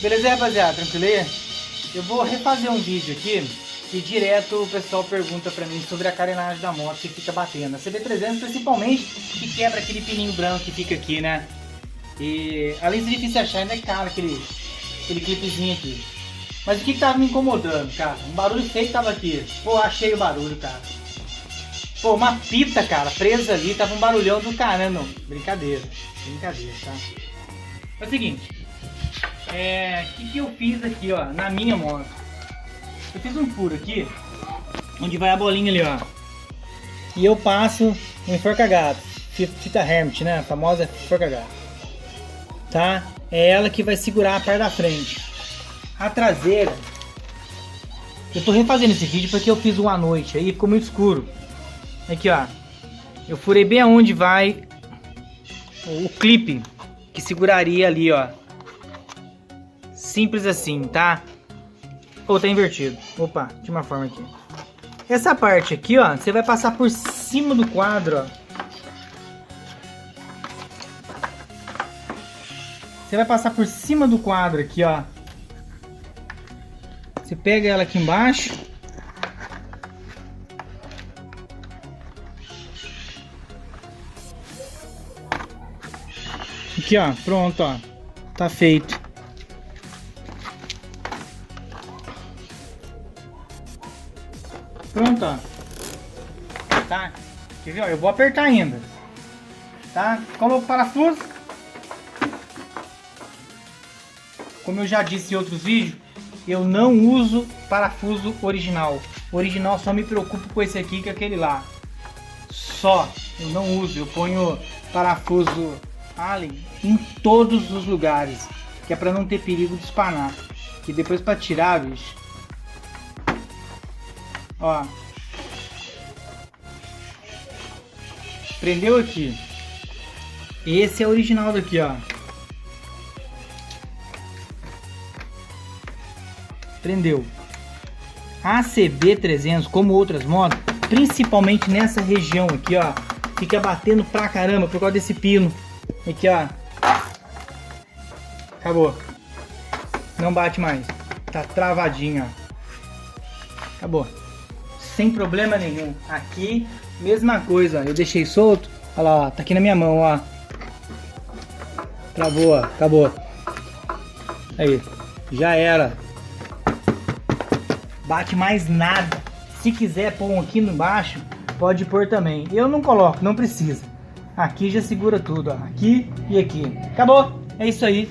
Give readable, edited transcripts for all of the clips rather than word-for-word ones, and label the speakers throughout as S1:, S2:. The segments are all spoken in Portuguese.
S1: Beleza, rapaziada? Tranquileza? Eu vou refazer um vídeo aqui que direto o pessoal pergunta pra mim sobre a carenagem da moto que fica batendo. A CB300 principalmente, que quebra aquele pininho branco que fica aqui, né? E além de difícil achar, ainda é caro aquele clipezinho aqui. Mas o que tava me incomodando, cara? Um barulho feio tava aqui. Pô, achei o barulho, cara. Pô, uma pita, cara, presa ali, tava um barulhão do caramba. Brincadeira, tá? É o seguinte. Que eu fiz aqui, ó, na minha moto. Eu fiz um furo aqui, onde vai a bolinha ali, ó. E eu passo um enforca-gato, fita Hermit, né, a famosa enforca-gato. Tá? É ela que vai segurar a parte da frente. A traseira, eu tô refazendo esse vídeo porque eu fiz um à noite, aí ficou muito escuro. Aqui, ó, eu furei bem aonde vai o clipe que seguraria ali, ó. Simples assim, tá? Ou tá invertido. Opa, de uma forma aqui. Essa parte aqui, ó, você vai passar por cima do quadro, ó. Você vai passar por cima do quadro aqui, ó. Você pega ela aqui embaixo. Aqui, ó, pronto, ó. Tá feito. Pronto, ó. Tá? Quer ver? Ó, eu vou apertar ainda. Tá? Coloco o parafuso. Como eu já disse em outros vídeos, eu não uso parafuso original. O original só me preocupo com esse aqui que aquele lá. Só. Eu não uso. Eu ponho parafuso Allen em todos os lugares. Que é pra não ter perigo de espanar. Que depois pra tirar, bicho. Ó, prendeu aqui. Esse é o original daqui, ó. Prendeu. A CB300, como outras motos, principalmente nessa região aqui, ó, fica batendo pra caramba por causa desse pino. Aqui, ó. Acabou. Não bate mais. Tá travadinho, ó. Acabou. Sem problema nenhum. Aqui, mesma coisa. Eu deixei solto. Olha lá, ó, tá aqui na minha mão, ó. Travou, ó. Acabou. Aí, já era. Bate mais nada. Se quiser pôr um aqui embaixo, pode pôr também. Eu não coloco, não precisa. Aqui já segura tudo, ó. Aqui e aqui. Acabou. É isso aí.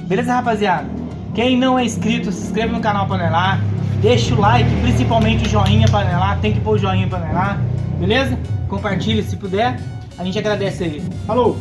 S1: Beleza, rapaziada? Quem não é inscrito, se inscreve no canal Panelar. Deixa o like, principalmente o joinha Panelar. Tem que pôr o joinha Panelar. Beleza? Compartilha se puder. A gente agradece aí. Falou!